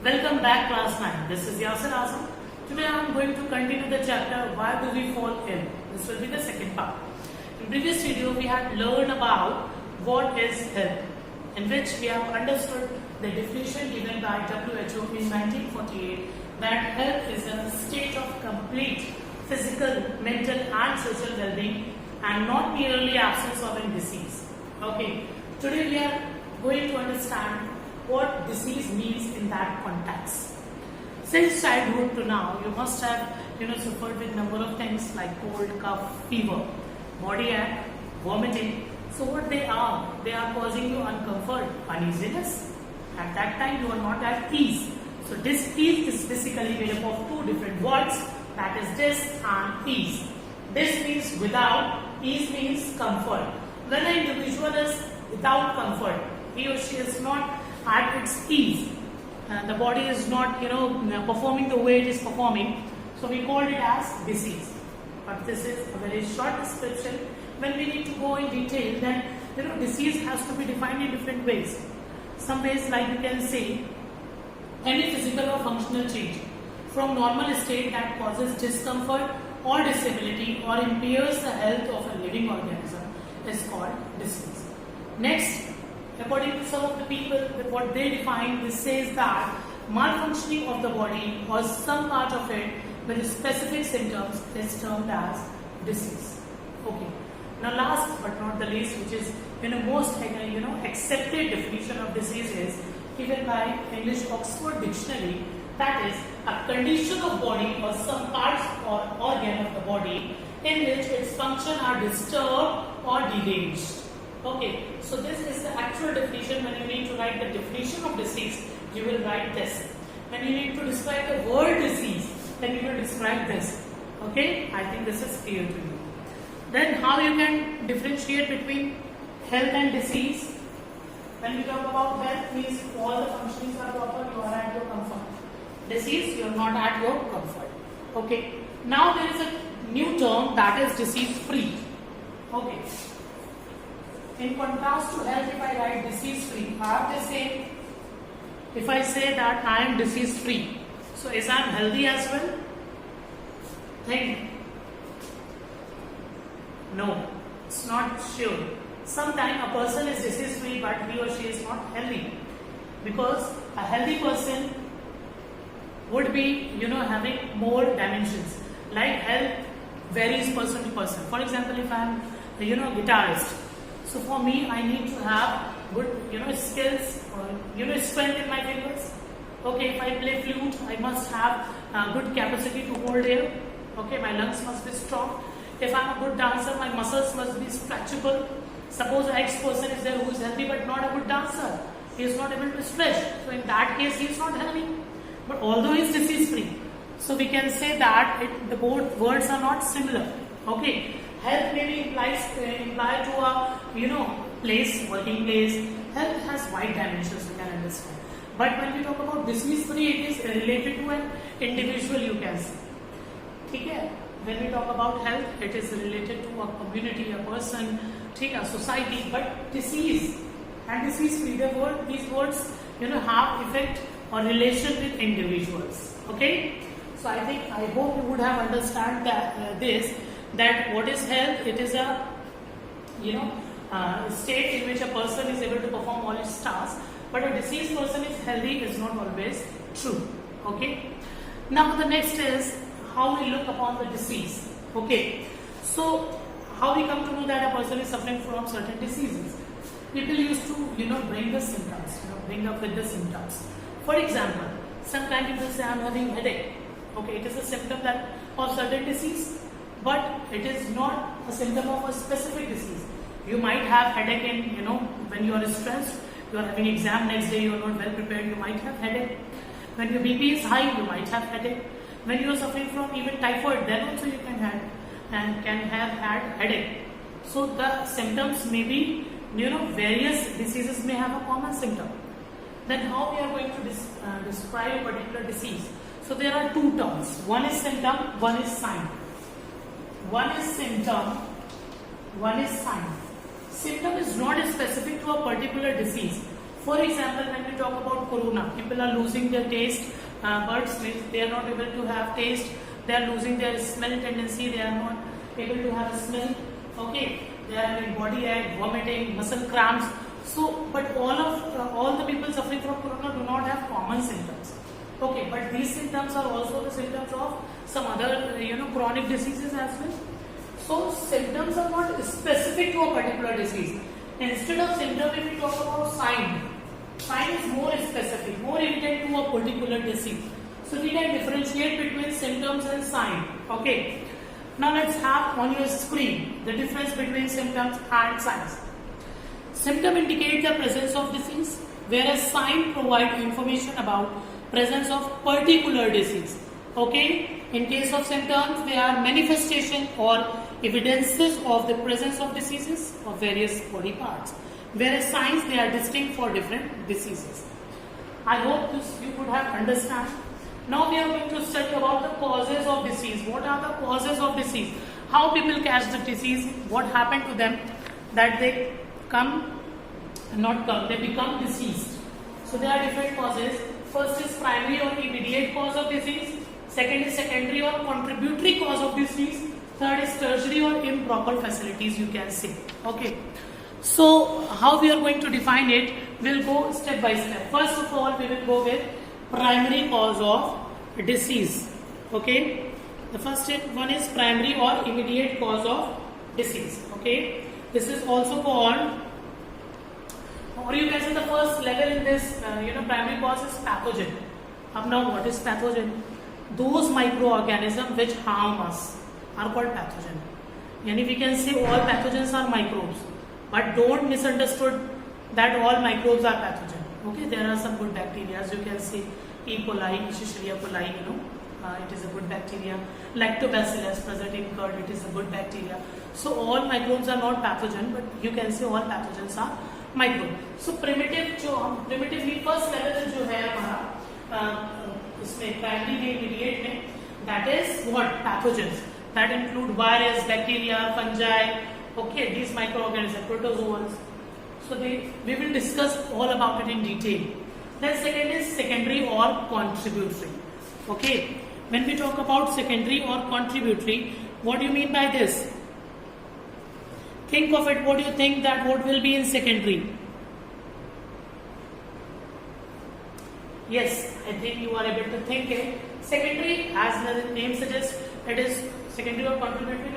Welcome back class 9. This is Yasir Azam. Today I am going to continue the chapter Why Do We Fall Ill? This will be the second part. In previous video we had learned about what is health, in which we have understood the definition given by WHO in 1948 that health is a state of complete physical, mental and social well-being and not merely absence of a disease. Okay, today we are going to understand what disease means in that context. Since childhood to now, you must have suffered with number of things like cold, cough, fever, body ache, vomiting. So what they are causing you uncomfort, uneasiness. At that time you are not at ease. So dis-ease is basically made up of two different words, that is dis and ease. Dis means without, ease means comfort. When an individual is without comfort, he or she is not at its ease, the body is not performing the way it is performing, so we called it as disease. But this is a very short description. When we need to go in detail, then disease has to be defined in different ways. Some ways, like you can say any physical or functional change from normal state that causes discomfort or disability or impairs the health of a living organism is called disease. Next, according to some of the people, what they define, this says that malfunctioning of the body or some part of it with specific symptoms is termed as disease. Okay. Now, last but not the least, which is most accepted definition of disease is given by English Oxford Dictionary. That is a condition of body or some parts or organ of the body in which its function are disturbed or deranged. Okay, so this is the actual definition. When you need to write the definition of disease, you will write this. When you need to describe the word disease, then you will describe this. Okay, I think this is clear to you. Then how you can differentiate between health and disease? When we talk about health, means all the functionings are proper, you are at your comfort. Disease, you are not at your comfort. Okay, now there is a new term, that is disease free. Okay. In contrast to health, if I write disease free, I have to say, if I say that I am disease free, so is I am healthy as well? Think. No, it's not sure. Sometimes a person is disease free but he or she is not healthy, because a healthy person would be having more dimensions. Like health varies person to person. For example, if I am a guitarist, so for me, I need to have good, skills or strength in my fingers. Okay, if I play flute, I must have good capacity to hold air. Okay, my lungs must be strong. If I'm a good dancer, my muscles must be stretchable. Suppose an ex-person is there who is healthy but not a good dancer. He is not able to stretch. So in that case, he is not healthy. But although he is disease-free, so we can say that the both words are not similar. Okay. Health maybe imply to a place, working place. Health has wide dimensions, you can understand. But when we talk about disease free, it is related to an individual, you can say. Okay? When we talk about health, it is related to a community, a person, a society. But disease and disease free, these words have effect or relation with individuals. Okay? So I hope you would have understand that that what is health? It is a state in which a person is able to perform all its tasks, but a diseased person is healthy is not always true. Okay. Now the next is how we look upon the disease. Okay. So how we come to know that a person is suffering from certain diseases? People used to bring the symptoms, bring up with the symptoms. For example, sometimes people say I'm having headache. Okay, it is a symptom of certain disease, but it is not a symptom of a specific disease. You might have headache in, when you are stressed, you are having exam next day, you are not well prepared, you might have headache. When your BP is high, you might have headache. When you are suffering from even typhoid, then also you can have had headache. So the symptoms may be, various diseases may have a common symptom. Then how we are going to describe a particular disease? So there are two terms. One is symptom, one is sign. One is symptom, one is sign. Symptom is not specific to a particular disease. For example, when we talk about corona, people are losing their taste buds, they are not able to have taste, they are losing their smell tendency, they are not able to have a smell, okay, they are having body ache, vomiting, muscle cramps. So, but all the people suffering from corona do not have common symptoms. Okay, but these symptoms are also the symptoms of some other chronic diseases as well. So symptoms are not specific to a particular disease. Instead of symptom, if we talk about sign is more specific, more evident to a particular disease. So we can differentiate between symptoms and sign. Okay. Now let's have on your screen the difference between symptoms and signs. Symptom indicate the presence of disease, whereas sign provide information about presence of particular disease. Okay. In case of symptoms, they are manifestation or evidences of the presence of diseases of various body parts, whereas signs, they are distinct for different diseases. I hope this you could have understand. Now we are going to study about the causes of disease. What are the causes of disease? How people catch the disease? What happened to them that they they become diseased? So there are different causes. First is primary or immediate cause of disease. Second is secondary or contributory cause of disease. Third is tertiary or improper facilities, you can say. Okay. So how we are going to define it? We'll go step by step. First of all, we will go with primary cause of disease. Okay. The first one is primary or immediate cause of disease. Okay. This is also called, or you can say the first level in this, primary cause is pathogen. Now what is pathogen? Those microorganisms which harm us are called pathogen. Yani we can say all pathogens are microbes, but don't misunderstood that all microbes are pathogen. Okay, there are some good bacteria, as you can see, E. coli, Escherichia coli, it is a good bacteria. Lactobacillus present in curd, it is a good bacteria. So all microbes are not pathogen, but you can say all pathogens are microbe. So primitively first level जो है हमारा इसमें primary में immediate में, that is what pathogens. That include virus, bacteria, fungi, okay, these microorganisms, protozoans. So we will discuss all about it in detail. Then second is secondary or contributory. Okay, when we talk about secondary or contributory, what do you mean by this? Think of it, what do you think that what will be in secondary? Yes, I think you are able to think it. Secondary, as the name suggests, it is secondary or contributory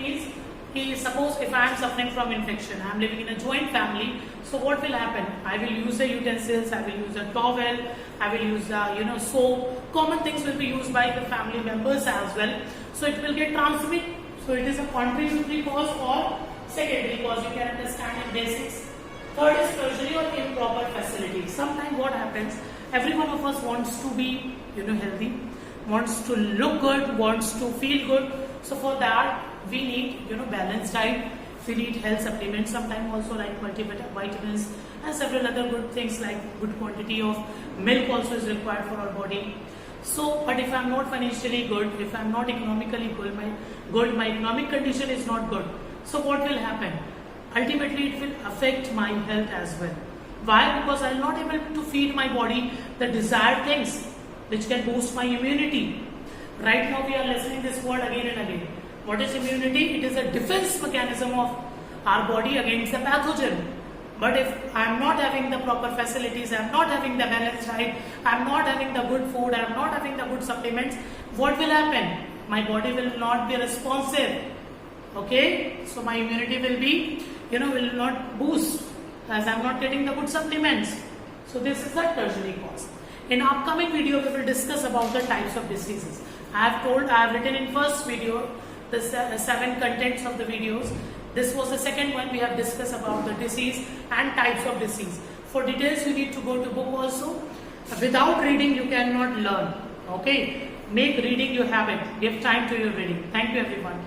means, suppose if I am suffering from infection, I am living in a joint family, so what will happen? I will use the utensils, I will use a towel, I will use the soap. Common things will be used by the family members as well. So it will get transmitted. So it is a contributory cause or secondary cause, you can understand in basics. Third is tertiary or improper facility. Sometimes what happens, every one of us wants to be healthy, wants to look good, wants to feel good. So for that we need balanced diet, we need health supplements, sometimes also like multivitamins and several other good things like good quantity of milk also is required for our body. So but if I am not financially good, if I am not economically good, my economic condition is not good, so what will happen? Ultimately it will affect my health as well. Why? Because I am not able to feed my body the desired things which can boost my immunity. Right now we are listening this word again and again. What is immunity? It is a defense mechanism of our body against the pathogen. But if I am not having the proper facilities, I am not having the balanced diet, I am not having the good food, I am not having the good supplements, what will happen? My body will not be responsive. Okay? So my immunity will be, will not boost as I am not getting the good supplements. So this is the tertiary cause. In upcoming video, we will discuss about the types of diseases. I have written in first video the 7 contents of the videos. This was the second one. We have discussed about the disease and types of disease. For details, you need to go to book also. Without reading, you cannot learn. Okay? Make reading your habit. Give time to your reading. Thank you everyone.